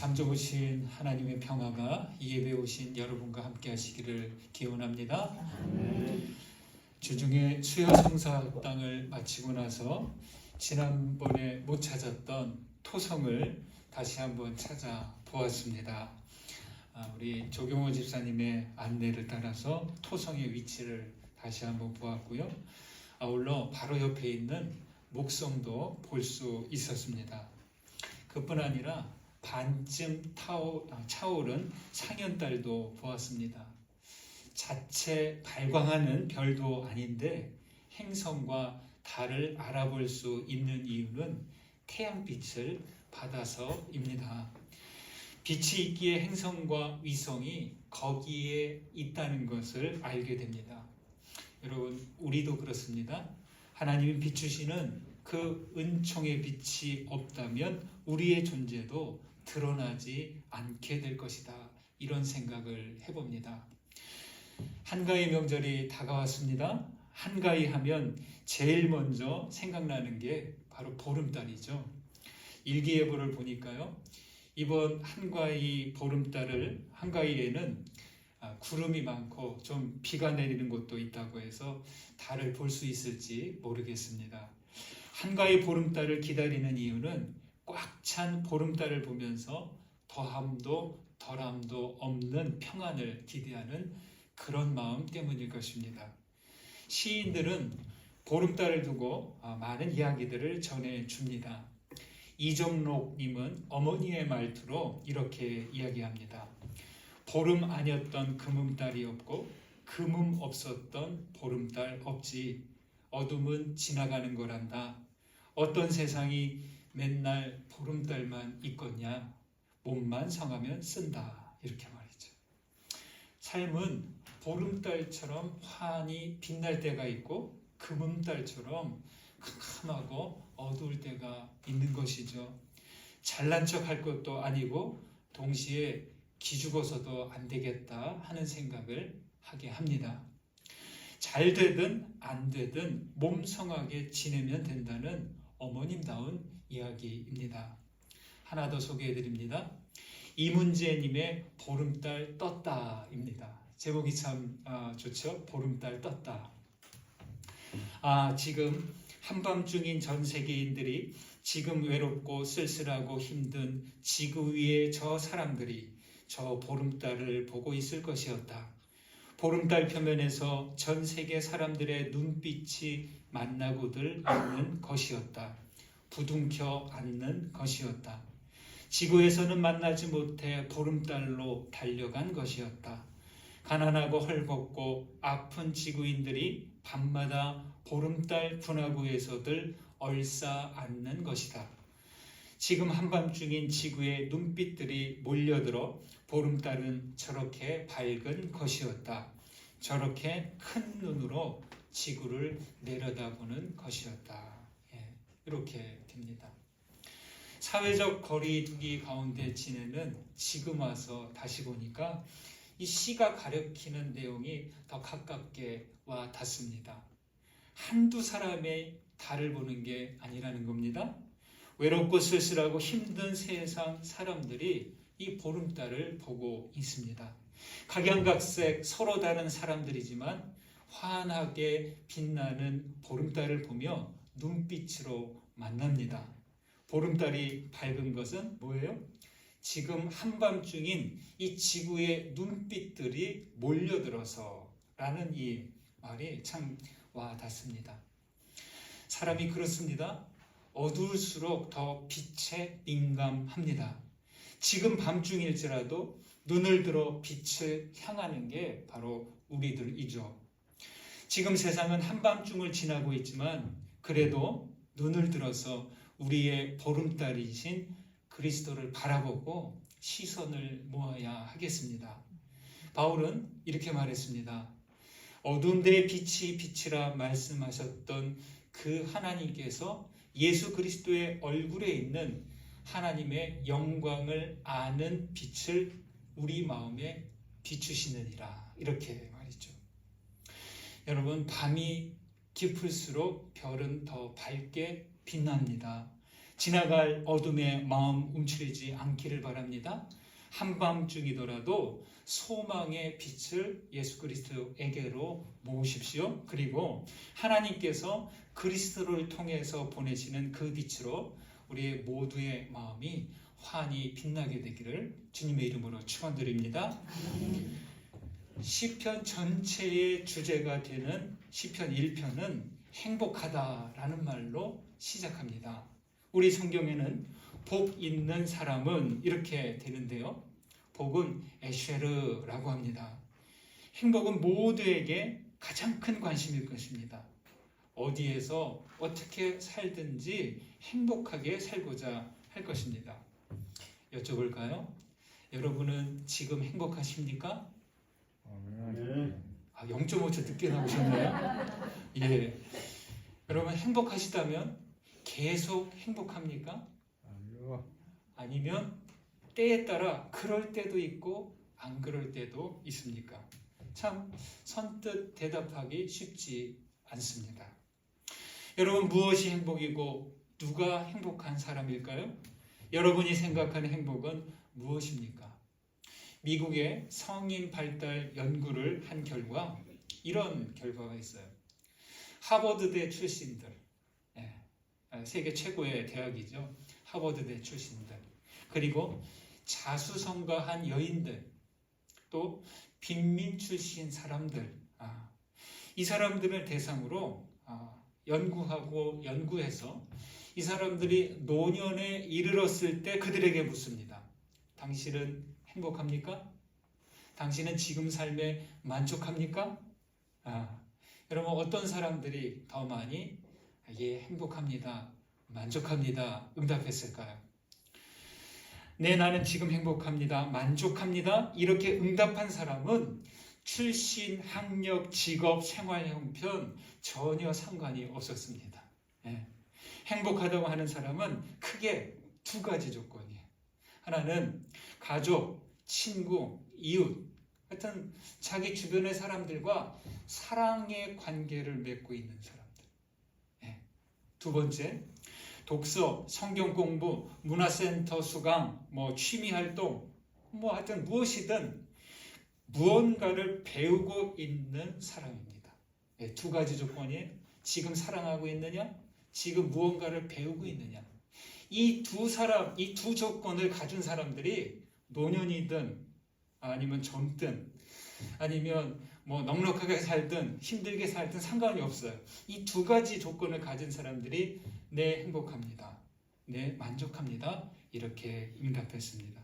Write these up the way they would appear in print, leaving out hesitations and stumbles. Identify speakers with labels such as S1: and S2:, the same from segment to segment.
S1: 참 좋으신 하나님의 평화가 이 예배에 오신 여러분과 함께 하시기를 기원합니다. 주중에 수요 성사학당을 마치고 나서 지난번에 못 찾았던 토성을 다시 한번 찾아보았습니다. 우리 조경호 집사님의 안내를 따라서 토성의 위치를 다시 한번 보았고요. 아울러 바로 옆에 있는 목성도 볼 수 있었습니다. 그뿐 아니라 반쯤 차오른 상현달도 보았습니다. 자체 발광하는 별도 아닌데 행성과 달을 알아볼 수 있는 이유는 태양빛을 받아서입니다. 빛이 있기에 행성과 위성이 거기에 있다는 것을 알게 됩니다. 여러분, 우리도 그렇습니다. 하나님이 비추시는 그 은총의 빛이 없다면 우리의 존재도 드러나지 않게 될 것이다. 이런 생각을 해봅니다. 한가위 명절이 다가왔습니다. 한가위 하면 제일 먼저 생각나는 게 바로 보름달이죠. 일기예보를 보니까요, 이번 한가위 보름달을 한가위에는 구름이 많고 좀 비가 내리는 곳도 있다고 해서 달을 볼 수 있을지 모르겠습니다. 한가위 보름달을 기다리는 이유는 꽉 찬 보름달을 보면서 더함도 덜함도 없는 평안을 기대하는 그런 마음 때문일 것입니다. 시인들은 보름달을 두고 많은 이야기들을 전해줍니다. 이정록님은 어머니의 말투로 이렇게 이야기합니다. 보름 아니었던 금음달이 없고 금음 없었던 보름달 없지. 어둠은 지나가는 거란다. 어떤 세상이 맨날 보름달만 있겠냐. 몸만 성하면 쓴다. 이렇게 말이죠. 삶은 보름달처럼 환히 빛날 때가 있고 금음달처럼 캄캄하고 어두울 때가 있는 것이죠. 잘난 척 할 것도 아니고 동시에 기죽어서도 안 되겠다 하는 생각을 하게 합니다. 잘 되든 안 되든 몸성하게 지내면 된다는 어머님다운 이야기입니다. 하나 더 소개해드립니다. 이문재님의 보름달 떴다입니다. 제목이 참 좋죠? 보름달 떴다. 지금 한밤중인 전 세계인들이 지금 외롭고 쓸쓸하고 힘든 지구 위의 저 사람들이 저 보름달을 보고 있을 것이었다. 보름달 표면에서 전 세계 사람들의 눈빛이 만나고들 있는 것이었다. 부둥켜 안는 것이었다. 지구에서는 만나지 못해 보름달로 달려간 것이었다. 가난하고 헐겁고 아픈 지구인들이 밤마다 보름달 분화구에서들 얼싸 앉는 것이다. 지금 한밤중인 지구의 눈빛들이 몰려들어 보름달은 저렇게 밝은 것이었다. 저렇게 큰 눈으로 지구를 내려다보는 것이었다. 이렇게 됩니다. 사회적 거리두기 가운데 지내는 지금 와서 다시 보니까 이 시가 가리키는 내용이 더 가깝게 와 닿습니다. 한두 사람의 달을 보는 게 아니라는 겁니다. 외롭고 쓸쓸하고 힘든 세상 사람들이 이 보름달을 보고 있습니다. 각양각색 서로 다른 사람들이지만 환하게 빛나는 보름달을 보며 눈빛으로 만납니다. 보름달이 밝은 것은 뭐예요? 지금 한밤중인 이 지구의 눈빛들이 몰려들어서 라는 이 말이 참 와닿습니다. 사람이 그렇습니다. 어두울수록 더 빛에 민감합니다. 지금 밤중일지라도 눈을 들어 빛을 향하는 게 바로 우리들이죠. 지금 세상은 한밤중을 지나고 있지만 그래도 눈을 들어서 우리의 보름달이신 그리스도를 바라보고 시선을 모아야 하겠습니다. 바울은 이렇게 말했습니다. 어두운 데에 빛이 빛이라 말씀하셨던 그 하나님께서 예수 그리스도의 얼굴에 있는 하나님의 영광을 아는 빛을 우리 마음에 비추시느니라. 이렇게 말이죠. 여러분, 밤이 깊을수록 별은 더 밝게 빛납니다. 지나갈 어둠에 마음 움츠리지 않기를 바랍니다. 한밤중이더라도 소망의 빛을 예수 그리스도에게로 모으십시오. 그리고 하나님께서 그리스도를 통해서 보내시는 그 빛으로 우리의 모두의 마음이 환히 빛나게 되기를 주님의 이름으로 축원드립니다. 시편 전체의 주제가 되는 시편 1편은 행복하다라는 말로 시작합니다. 우리 성경에는 복 있는 사람은 이렇게 되는데요. 복은 에쉐르라고 합니다. 행복은 모두에게 가장 큰 관심일 것입니다. 어디에서 어떻게 살든지 행복하게 살고자 할 것입니다. 여쭤볼까요? 여러분은 지금 행복하십니까?
S2: 네.
S1: 0.5초 늦게 나오셨나요? 예. 여러분 행복하시다면 계속 행복합니까? 아니면 때에 따라 그럴 때도 있고 안 그럴 때도 있습니까? 참 선뜻 대답하기 쉽지 않습니다. 여러분 무엇이 행복이고 누가 행복한 사람일까요? 여러분이 생각하는 행복은 무엇입니까? 미국의 성인 발달 연구를 한 결과 이런 결과가 있어요. 하버드대 출신들, 세계 최고의 대학이죠. 하버드대 출신들, 그리고 자수성가한 여인들, 또 빈민 출신 사람들, 이 사람들을 대상으로 연구해서 이 사람들이 노년에 이르렀을 때 그들에게 묻습니다. 당신은 행복합니까? 당신은 지금 삶에 만족합니까? 여러분 어떤 사람들이 더 많이 예, 행복합니다, 만족합니다 응답했을까요? 네, 나는 지금 행복합니다, 만족합니다 이렇게 응답한 사람은 출신, 학력, 직업, 생활 형편 전혀 상관이 없었습니다. 행복하다고 하는 사람은 크게 두 가지 조건이에요. 하나는 가족, 친구, 이웃, 하여튼 자기 주변의 사람들과 사랑의 관계를 맺고 있는 사람들. 두 번째, 독서, 성경 공부, 문화센터 수강, 취미 활동, 하여튼 무엇이든 무언가를 배우고 있는 사람입니다. 두 가지 조건이 지금 사랑하고 있느냐, 지금 무언가를 배우고 있느냐. 이 두 조건을 가진 사람들이 노년이든 아니면 젊든 아니면 넉넉하게 살든 힘들게 살든 상관이 없어요. 이 두 가지 조건을 가진 사람들이 네, 행복합니다, 네, 만족합니다 이렇게 응답했습니다.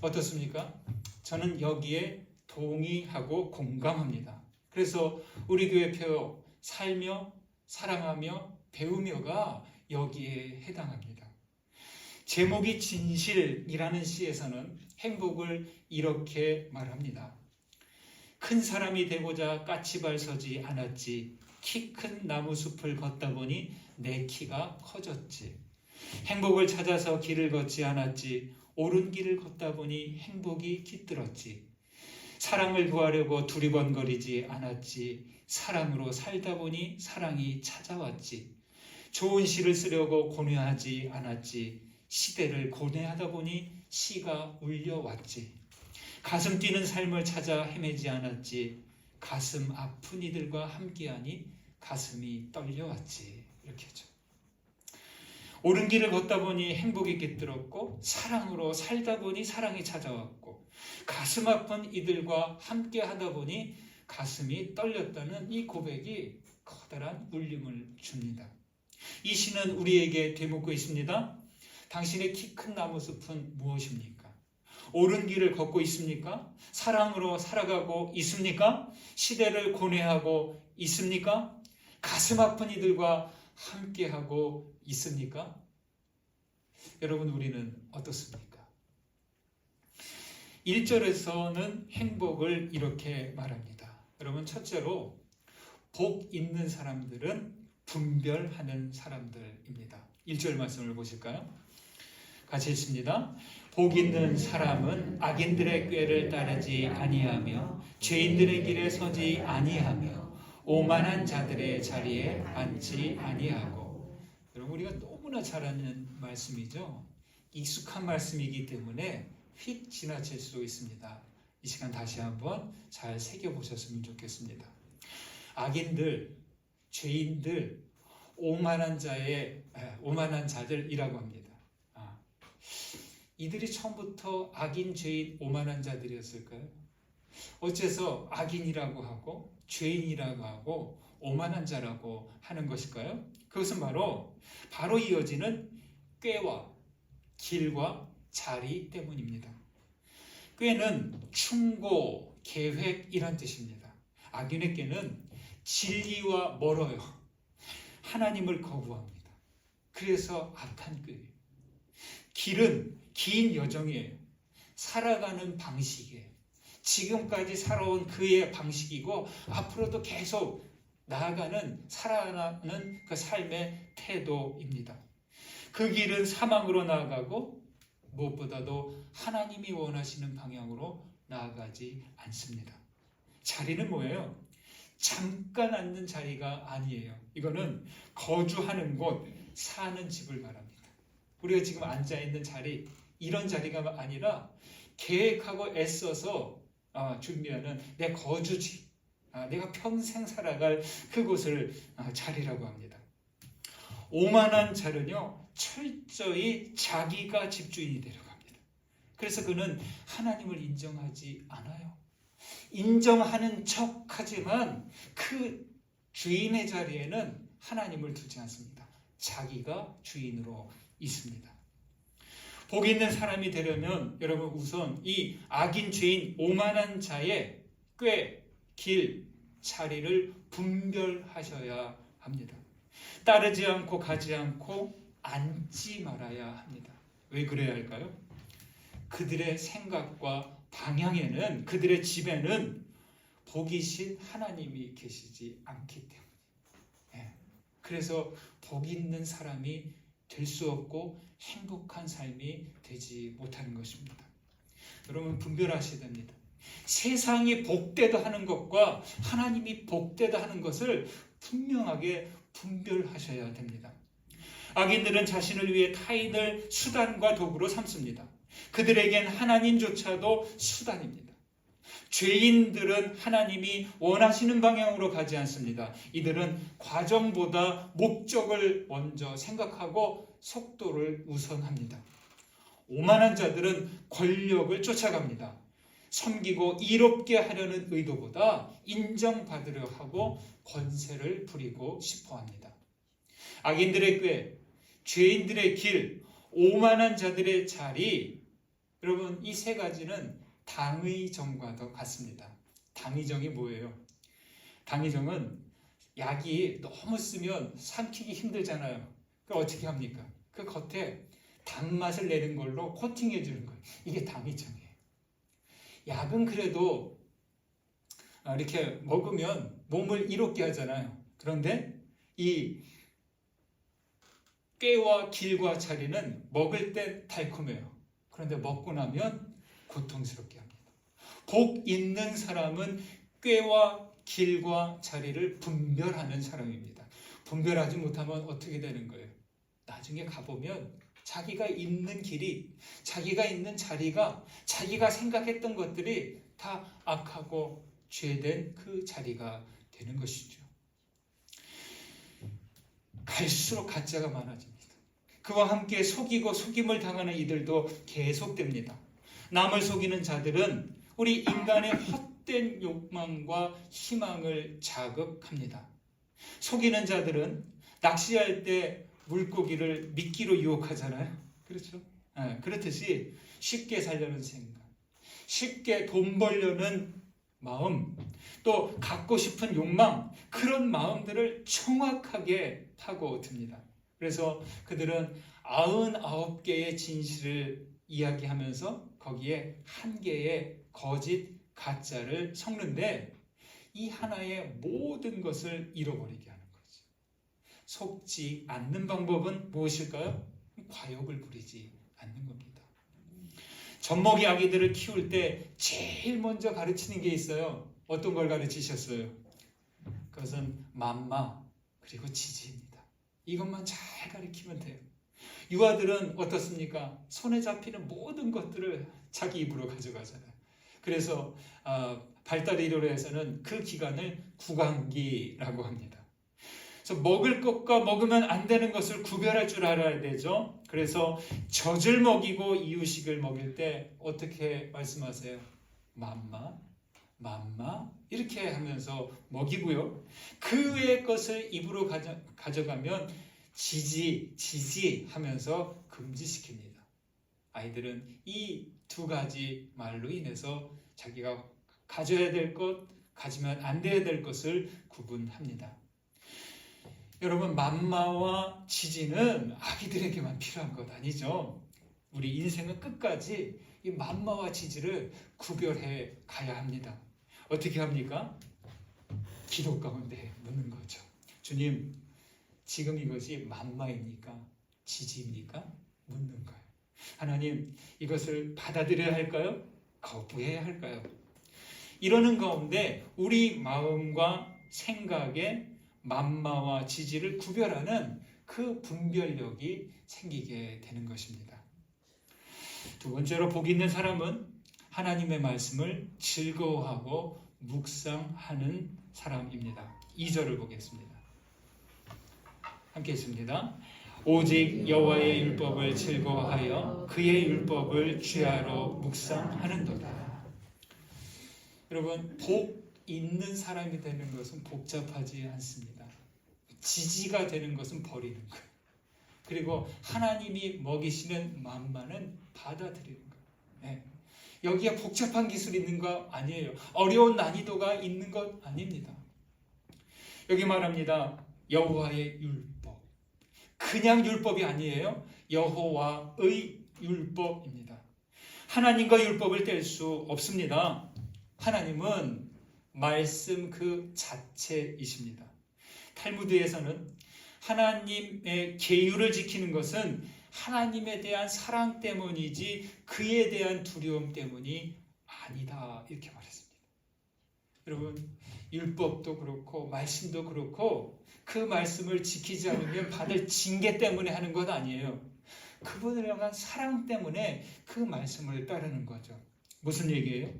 S1: 어떻습니까? 저는 여기에 동의하고 공감합니다. 그래서 우리 교회 표 살며 사랑하며 배우며가 여기에 해당합니다. 제목이 진실이라는 시에서는 행복을 이렇게 말합니다. 큰 사람이 되고자 까치발 서지 않았지. 키 큰 나무 숲을 걷다 보니 내 키가 커졌지. 행복을 찾아서 길을 걷지 않았지. 옳은 길을 걷다 보니 행복이 깃들었지. 사랑을 구하려고 두리번거리지 않았지. 사랑으로 살다 보니 사랑이 찾아왔지. 좋은 시를 쓰려고 고뇌하지 않았지. 시대를 고뇌하다 보니 시가 울려왔지. 가슴 뛰는 삶을 찾아 헤매지 않았지. 가슴 아픈 이들과 함께하니 가슴이 떨려왔지. 이렇게 하죠. 옳은 길을 걷다 보니 행복이 깃들었고 사랑으로 살다 보니 사랑이 찾아왔고 가슴 아픈 이들과 함께하다 보니 가슴이 떨렸다는 이 고백이 커다란 울림을 줍니다. 이 시는 우리에게 되묻고 있습니다. 당신의 키 큰 나무숲은 무엇입니까? 옳은 길을 걷고 있습니까? 사랑으로 살아가고 있습니까? 시대를 고뇌하고 있습니까? 가슴 아픈 이들과 함께하고 있습니까? 여러분 우리는 어떻습니까? 1절에서는 행복을 이렇게 말합니다. 여러분 첫째로 복 있는 사람들은 분별하는 사람들입니다. 1절 말씀을 보실까요? 같이 읽습니다. 복 있는 사람은 악인들의 꾀를 따르지 아니하며 죄인들의 길에 서지 아니하며 오만한 자들의 자리에 앉지 아니하고. 여러분 우리가 너무 너무나 잘 아는 말씀이죠. 익숙한 말씀이기 때문에 휙 지나칠 수 있습니다. 이 시간 다시 한번 잘 새겨보셨으면 좋겠습니다. 악인들, 죄인들, 오만한 자들이라고 합니다. 이들이 처음부터 악인, 죄인, 오만한 자들이었을까요? 어째서 악인이라고 하고 죄인이라고 하고 오만한 자라고 하는 것일까요? 그것은 바로 이어지는 꾀와 길과 자리 때문입니다. 꾀는 충고, 계획 이란 뜻입니다. 악인의 꾀는 진리와 멀어요. 하나님을 거부합니다. 그래서 악한 꾀예요. 길은 긴 여정이에요. 살아가는 방식이에요. 지금까지 살아온 그의 방식이고 앞으로도 계속 나아가는 살아가는 그 삶의 태도입니다. 그 길은 사망으로 나아가고 무엇보다도 하나님이 원하시는 방향으로 나아가지 않습니다. 자리는 뭐예요? 잠깐 앉는 자리가 아니에요. 이거는 거주하는 곳, 사는 집을 말합니다. 우리가 지금 앉아있는 자리, 이런 자리가 아니라 계획하고 애써서 준비하는 내 거주지, 내가 평생 살아갈 그곳을 자리라고 합니다. 오만한 자는요, 철저히 자기가 집주인이 되려고 합니다. 그래서 그는 하나님을 인정하지 않아요. 인정하는 척하지만 그 주인의 자리에는 하나님을 두지 않습니다. 자기가 주인으로 있습니다. 복 있는 사람이 되려면 여러분 우선 이 악인, 죄인, 오만한 자의 꾀, 길, 자리를 분별하셔야 합니다. 따르지 않고 가지 않고 앉지 말아야 합니다. 왜 그래야 할까요? 그들의 생각과 방향에는, 그들의 집에는 복이신 하나님이 계시지 않기 때문에, 그래서 복 있는 사람이 될 수 없고 행복한 삶이 되지 못하는 것입니다. 여러분 분별하셔야 됩니다. 세상이 복되다 하는 것과 하나님이 복되다 하는 것을 분명하게 분별하셔야 됩니다. 악인들은 자신을 위해 타인을 수단과 도구로 삼습니다. 그들에겐 하나님조차도 수단입니다. 죄인들은 하나님이 원하시는 방향으로 가지 않습니다. 이들은 과정보다 목적을 먼저 생각하고 속도를 우선합니다. 오만한 자들은 권력을 쫓아갑니다. 섬기고 이롭게 하려는 의도보다 인정받으려 하고 권세를 부리고 싶어합니다. 악인들의 꾀, 죄인들의 길, 오만한 자들의 자리, 여러분 이 세 가지는 당의정과도 같습니다. 당의정이 뭐예요? 당의정은 약이 너무 쓰면 삼키기 힘들잖아요. 그럼 어떻게 합니까? 그 겉에 단맛을 내는 걸로 코팅해 주는 거예요. 이게 당의정이에요. 약은 그래도 이렇게 먹으면 몸을 이롭게 하잖아요. 그런데 이 꾀와 길과 자리는 먹을 때 달콤해요. 그런데 먹고 나면 고통스럽게 합니다. 복 있는 사람은 꾀와 길과 자리를 분별하는 사람입니다. 분별하지 못하면 어떻게 되는 거예요? 나중에 가보면 자기가 있는 길이, 자기가 있는 자리가, 자기가 생각했던 것들이 다 악하고 죄된 그 자리가 되는 것이죠. 갈수록 가짜가 많아집니다. 그와 함께 속이고 속임을 당하는 이들도 계속됩니다. 남을 속이는 자들은 우리 인간의 헛된 욕망과 희망을 자극합니다. 속이는 자들은 낚시할 때 물고기를 미끼로 유혹하잖아요. 그렇죠? 그렇듯이 쉽게 살려는 생각, 쉽게 돈 벌려는 마음, 또 갖고 싶은 욕망, 그런 마음들을 정확하게 파고듭니다. 그래서 그들은 99개의 진실을 이야기하면서 거기에 한 개의 거짓 가짜를 섞는데 이 하나의 모든 것을 잃어버리게 하는 거죠. 속지 않는 방법은 무엇일까요? 과욕을 부리지 않는 겁니다. 젖먹이 아기들을 키울 때 제일 먼저 가르치는 게 있어요. 어떤 걸 가르치셨어요? 그것은 맘마 그리고 지지입니다. 이것만 잘 가르치면 돼요. 유아들은 어떻습니까? 손에 잡히는 모든 것들을 자기 입으로 가져가잖아요. 그래서 발달 이론에서는 그 기간을 구강기라고 합니다. 그래서 먹을 것과 먹으면 안 되는 것을 구별할 줄 알아야 되죠. 그래서 젖을 먹이고 이유식을 먹일 때 어떻게 말씀하세요? 맘마, 맘마 이렇게 하면서 먹이고요. 그 외의 것을 입으로 가져가면 지지 하면서 금지시킵니다. 아이들은 이 두 가지 말로 인해서 자기가 가져야 될 것, 가지면 안 돼야 될 것을 구분합니다. 여러분, 맘마와 지지는 아기들에게만 필요한 것 아니죠. 우리 인생은 끝까지 이 맘마와 지지를 구별해 가야 합니다. 어떻게 합니까? 기도 가운데 묻는 거죠. 주님, 지금 이것이 맘마입니까? 지지입니까? 묻는 거예요. 하나님, 이것을 받아들여야 할까요? 거부해야 할까요? 이러는 가운데 우리 마음과 생각에 맘마와 지지를 구별하는 그 분별력이 생기게 되는 것입니다. 두 번째로 복 있는 사람은 하나님의 말씀을 즐거워하고 묵상하는 사람입니다. 2절을 보겠습니다. 함께 읽습니다. 오직 여호와의 율법을 즐거워하여 그의 율법을 주야로 묵상하는도다. 여러분, 복 있는 사람이 되는 것은 복잡하지 않습니다. 지지가 되는 것은 버리는 거예요. 그리고 하나님이 먹이시는 맘마는 받아들이는 거예요. 네. 여기에 복잡한 기술이 있는 거 아니에요. 어려운 난이도가 있는 것 아닙니다. 여기 말합니다. 여호와의 율법. 그냥 율법이 아니에요. 여호와의 율법입니다. 하나님과 율법을 뗄 수 없습니다. 하나님은 말씀 그 자체이십니다. 탈무드에서는 하나님의 계율을 지키는 것은 하나님에 대한 사랑 때문이지 그에 대한 두려움 때문이 아니다, 이렇게 말했습니다. 여러분, 율법도 그렇고 말씀도 그렇고 그 말씀을 지키지 않으면 받을 징계 때문에 하는 것 아니에요. 그분을 향한 사랑 때문에 그 말씀을 따르는 거죠. 무슨 얘기예요?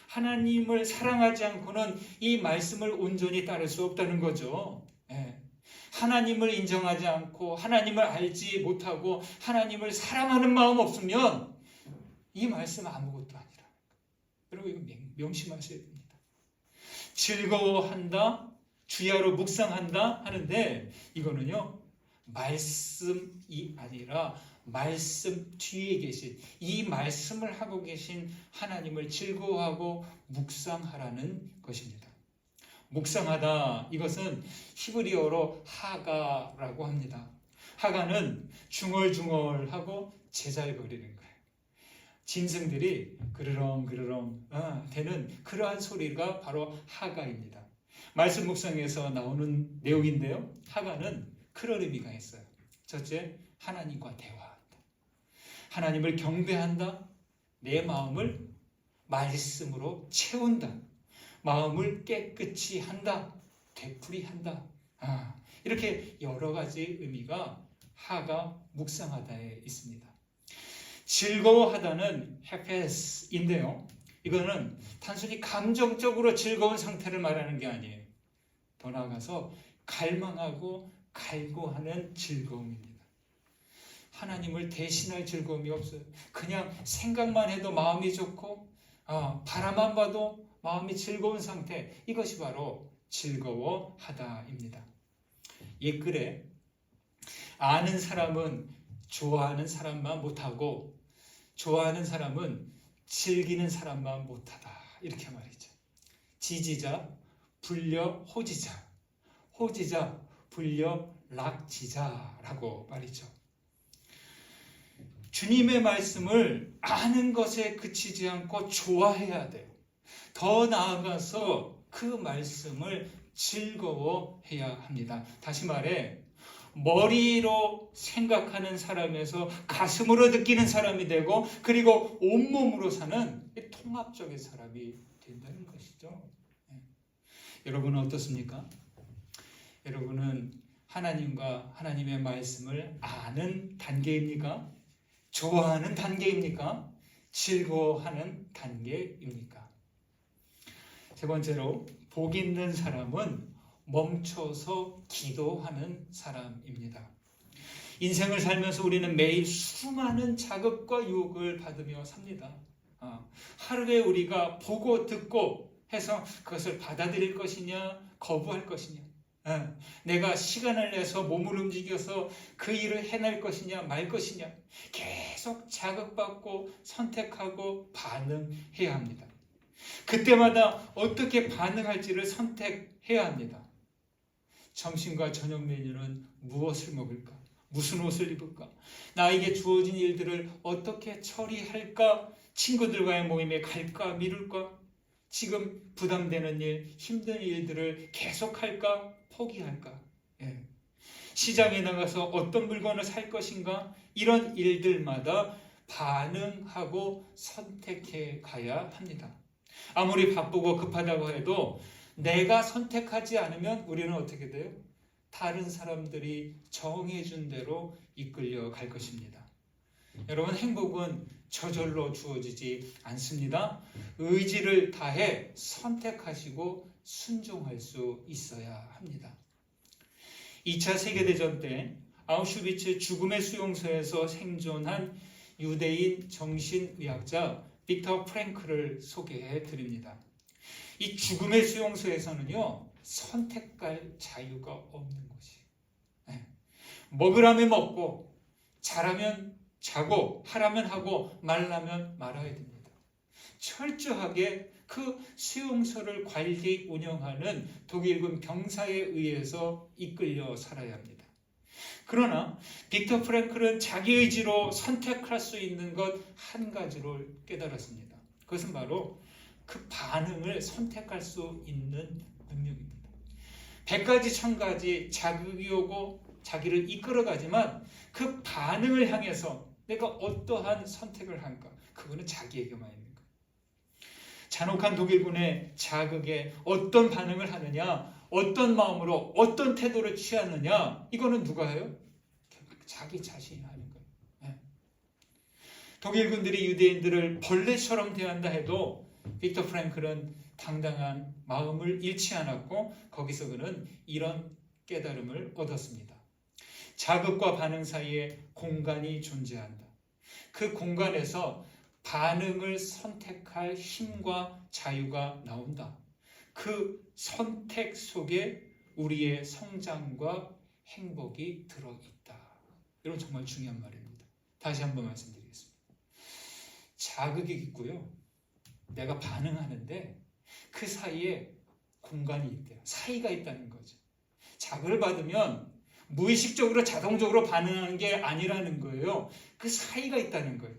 S1: 하나님을 사랑하지 않고는 이 말씀을 온전히 따를 수 없다는 거죠. 하나님을 인정하지 않고 하나님을 알지 못하고 하나님을 사랑하는 마음 없으면 이 말씀 아무것도 아니라. 여러분, 이거 명심하셔야 됩니다. 즐거워한다, 주야로 묵상한다 하는데 이거는요, 말씀이 아니라 말씀 뒤에 계신 이 말씀을 하고 계신 하나님을 즐거워하고 묵상하라는 것입니다. 묵상하다, 이것은 히브리어로 하가라고 합니다. 하가는 중얼중얼하고 제잘거리는 거예요. 짐승들이 그르렁그르렁 되는 그러한 소리가 바로 하가입니다. 말씀 묵상에서 나오는 내용인데요, 하가는 그런 의미가 있어요. 첫째, 하나님과 대화한다. 하나님을 경배한다. 내 마음을 말씀으로 채운다. 마음을 깨끗이 한다. 되풀이한다. 이렇게 여러 가지 의미가 하가 묵상하다에 있습니다. 즐거워하다는 헤페스인데요, 이거는 단순히 감정적으로 즐거운 상태를 말하는 게 아니에요. 더 나아가서 갈망하고 갈구하는 즐거움입니다. 하나님을 대신할 즐거움이 없어요. 그냥 생각만 해도 마음이 좋고 바라만 봐도 마음이 즐거운 상태, 이것이 바로 즐거워하다입니다. 옛글에 아는 사람은 좋아하는 사람만 못하고 좋아하는 사람은 즐기는 사람만 못하다, 이렇게 말이죠. 지지자 불려 호지자, 호지자 불려 락지자라고 말이죠. 주님의 말씀을 아는 것에 그치지 않고 좋아해야 돼요. 더 나아가서 그 말씀을 즐거워해야 합니다. 다시 말해, 머리로 생각하는 사람에서 가슴으로 느끼는 사람이 되고, 그리고 온몸으로 사는 통합적인 사람이 된다는 것이죠. 여러분은 어떻습니까? 여러분은 하나님과 하나님의 말씀을 아는 단계입니까? 좋아하는 단계입니까? 즐거워하는 단계입니까? 세 번째로 복 있는 사람은 멈춰서 기도하는 사람입니다. 인생을 살면서 우리는 매일 수많은 자극과 유혹을 받으며 삽니다. 하루에 우리가 보고 듣고 해서 그것을 받아들일 것이냐 거부할 것이냐, 내가 시간을 내서 몸을 움직여서 그 일을 해낼 것이냐 말 것이냐, 계속 자극받고 선택하고 반응해야 합니다. 그때마다 어떻게 반응할지를 선택해야 합니다. 점심과 저녁 메뉴는 무엇을 먹을까? 무슨 옷을 입을까? 나에게 주어진 일들을 어떻게 처리할까? 친구들과의 모임에 갈까? 미룰까? 지금 부담되는 일, 힘든 일들을 계속할까? 포기할까? 시장에 나가서 어떤 물건을 살 것인가? 이런 일들마다 반응하고 선택해 가야 합니다. 아무리 바쁘고 급하다고 해도 내가 선택하지 않으면 우리는 어떻게 돼요? 다른 사람들이 정해준 대로 이끌려 갈 것입니다. 여러분, 행복은 저절로 주어지지 않습니다. 의지를 다해 선택하시고 순종할 수 있어야 합니다. 2차 세계대전 때 아우슈비츠 죽음의 수용소에서 생존한 유대인 정신의학자 빅터 프랭클을 소개해 드립니다. 이 죽음의 수용소에서는요, 선택할 자유가 없는 것이. 먹으라면 먹고, 자라면 자고, 하라면 하고, 말라면 말아야 됩니다. 철저하게 그 수용소를 관리 운영하는 독일군 병사에 의해서 이끌려 살아야 합니다. 그러나 빅터 프랭클은 자기 의지로 선택할 수 있는 것 한 가지를 깨달았습니다. 그것은 바로 그 반응을 선택할 수 있는 능력입니다. 100가지 1000가지 자극이 오고 자기를 이끌어가지만 그 반응을 향해서 내가 어떠한 선택을 할까? 그거는 자기에게만 있는 거예요. 잔혹한 독일군의 자극에 어떤 반응을 하느냐, 어떤 마음으로 어떤 태도를 취하느냐, 이거는 누가 해요? 자기 자신이 하는 거예요. 독일군들이 유대인들을 벌레처럼 대한다 해도 빅터 프랭클은 당당한 마음을 잃지 않았고 거기서 그는 이런 깨달음을 얻었습니다. 자극과 반응 사이에 공간이 존재한다. 그 공간에서 반응을 선택할 힘과 자유가 나온다. 그 선택 속에 우리의 성장과 행복이 들어있다. 이런 정말 중요한 말입니다. 다시 한번 말씀드리겠습니다. 자극이 있고요, 내가 반응하는데 그 사이에 공간이 있대요. 사이가 있다는 거죠. 자극을 받으면 무의식적으로 자동적으로 반응하는 게 아니라는 거예요. 그 사이가 있다는 거예요.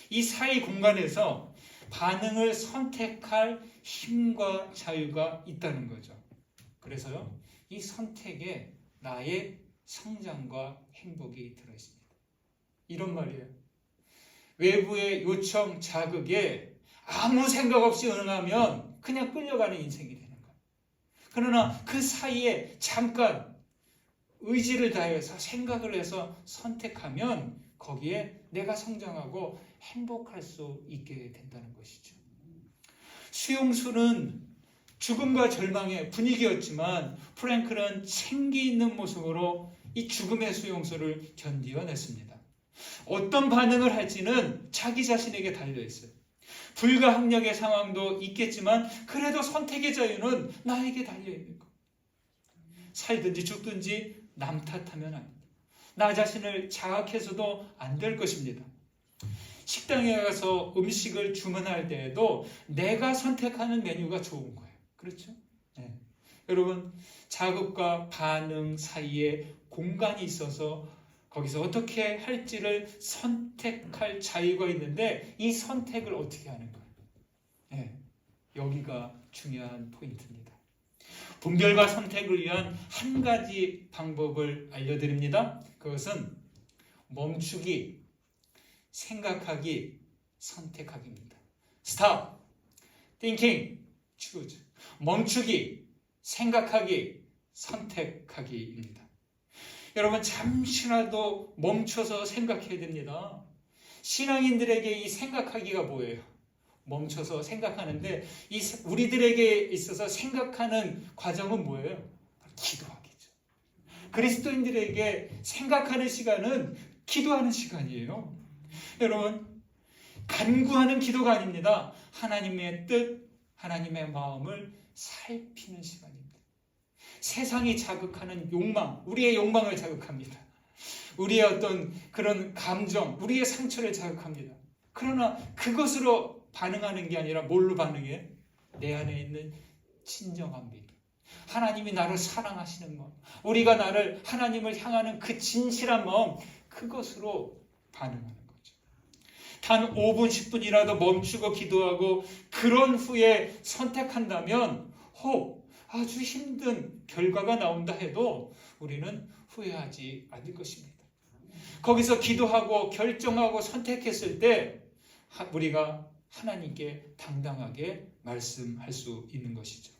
S1: 이 사이 공간에서 반응을 선택할 힘과 자유가 있다는 거죠. 그래서요, 이 선택에 나의 성장과 행복이 들어있습니다. 이런 말이에요. 외부의 요청, 자극에 아무 생각 없이 응하면 그냥 끌려가는 인생이 되는 거예요. 그러나 그 사이에 잠깐 의지를 다해서 생각을 해서 선택하면 거기에 내가 성장하고 행복할 수 있게 된다는 것이죠. 수용소는 죽음과 절망의 분위기였지만 프랭클은 생기 있는 모습으로 이 죽음의 수용소를 견디어냈습니다. 어떤 반응을 할지는 자기 자신에게 달려있어요. 불가항력의 상황도 있겠지만 그래도 선택의 자유는 나에게 달려있는 것. 살든지 죽든지 남 탓하면 안 됩니다. 나 자신을 자학해서도 안 될 것입니다. 식당에 가서 음식을 주문할 때에도 내가 선택하는 메뉴가 좋은 거예요. 그렇죠? 네. 여러분, 자극과 반응 사이에 공간이 있어서 거기서 어떻게 할지를 선택할 자유가 있는데 이 선택을 어떻게 하는 거예요? 네, 여기가 중요한 포인트입니다. 분별과 선택을 위한 한 가지 방법을 알려드립니다. 그것은 멈추기, 생각하기, 선택하기입니다. Stop, thinking, choose. 멈추기, 생각하기, 선택하기입니다. 여러분 잠시라도 멈춰서 생각해야 됩니다. 신앙인들에게 이 생각하기가 뭐예요? 멈춰서 생각하는데 우리들에게 있어서 생각하는 과정은 뭐예요? 기도하기죠. 그리스도인들에게 생각하는 시간은 기도하는 시간이에요. 여러분 간구하는 기도가 아닙니다. 하나님의 뜻, 하나님의 마음을 살피는 시간입니다. 세상이 자극하는 욕망, 우리의 욕망을 자극합니다. 우리의 어떤 그런 감정, 우리의 상처를 자극합니다. 그러나 그것으로 반응하는 게 아니라 뭘로 반응해? 내 안에 있는 진정한 믿음. 하나님이 나를 사랑하시는 마음, 우리가 하나님을 향하는 그 진실한 마음, 그것으로 반응하는 거죠. 단 5분, 10분이라도 멈추고 기도하고 그런 후에 선택한다면 혹 아주 힘든 결과가 나온다 해도 우리는 후회하지 않을 것입니다. 거기서 기도하고 결정하고 선택했을 때 우리가 하나님께 당당하게 말씀할 수 있는 것이죠.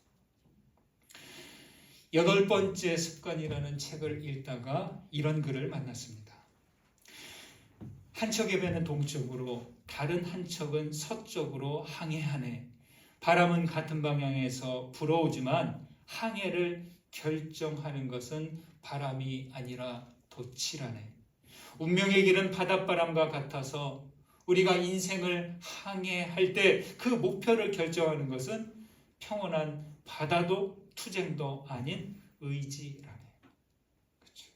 S1: 8번째 습관이라는 책을 읽다가 이런 글을 만났습니다. 한 척의 배는 동쪽으로, 다른 한 척은 서쪽으로 항해하네. 바람은 같은 방향에서 불어오지만 항해를 결정하는 것은 바람이 아니라 돛이라네. 운명의 길은 바닷바람과 같아서 우리가 인생을 항해할 때 그 목표를 결정하는 것은 평온한 바다도 투쟁도 아닌 의지라네. 그렇죠?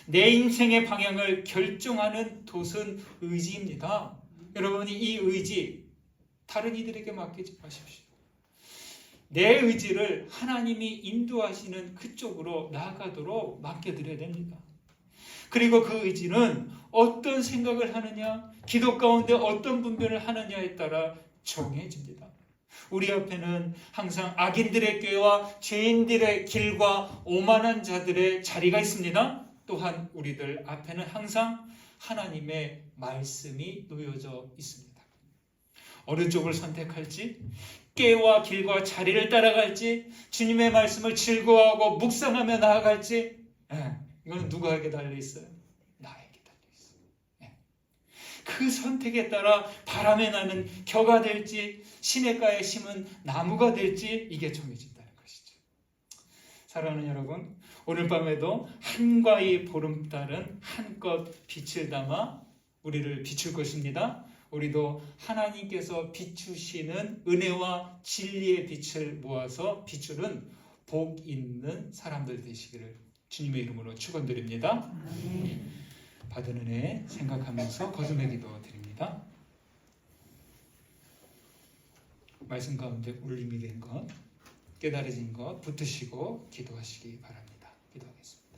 S1: 내 인생의 방향을 결정하는 돛은 의지입니다. 여러분이 이 의지 다른 이들에게 맡기지 마십시오. 내 의지를 하나님이 인도하시는 그쪽으로 나아가도록 맡겨드려야 됩니다. 그리고 그 의지는 어떤 생각을 하느냐, 기도 가운데 어떤 분별을 하느냐에 따라 정해집니다. 우리 앞에는 항상 악인들의 꾀와 죄인들의 길과 오만한 자들의 자리가 있습니다. 또한 우리들 앞에는 항상 하나님의 말씀이 놓여져 있습니다. 어느 쪽을 선택할지, 꾀와 길과 자리를 따라갈지, 주님의 말씀을 즐거워하고 묵상하며 나아갈지, 이거는 누구에게 달려있어요? 나에게 달려있어요. 그 선택에 따라 바람에 나는 겨가 될지 시냇가에 심은 나무가 될지 이게 정해진다는 것이죠. 사랑하는 여러분, 오늘 밤에도 한과의 보름달은 한껏 빛을 담아 우리를 비출 것입니다. 우리도 하나님께서 비추시는 은혜와 진리의 빛을 모아서 비추는 복 있는 사람들 되시기를 주님의 이름으로 축원드립니다. 받은 은혜 생각하면서 거듭의 기도 드립니다. 말씀 가운데 울림이 된 것, 깨달아진 것 붙드시고 기도하시기 바랍니다. 기도하겠습니다.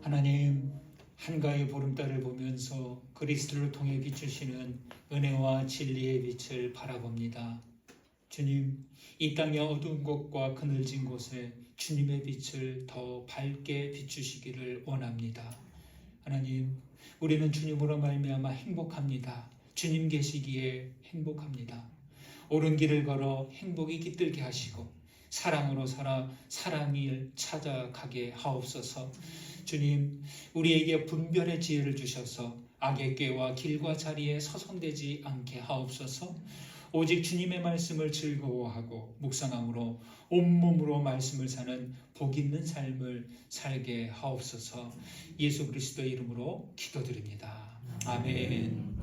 S1: 하나님, 한가의 보름달을 보면서 그리스도를 통해 비추시는 은혜와 진리의 빛을 바라봅니다. 주님, 이 땅의 어두운 곳과 그늘진 곳에 주님의 빛을 더 밝게 비추시기를 원합니다. 하나님, 우리는 주님으로 말미암아 행복합니다. 주님 계시기에 행복합니다. 옳은 길을 걸어 행복이 깃들게 하시고 사랑으로 살아 사랑을 찾아가게 하옵소서. 주님, 우리에게 분별의 지혜를 주셔서 악의 꾀와 길과 자리에 서성되지 않게 하옵소서. 오직 주님의 말씀을 즐거워하고 묵상함으로 온몸으로 말씀을 사는 복 있는 삶을 살게 하옵소서. 예수 그리스도의 이름으로 기도드립니다. 아멘.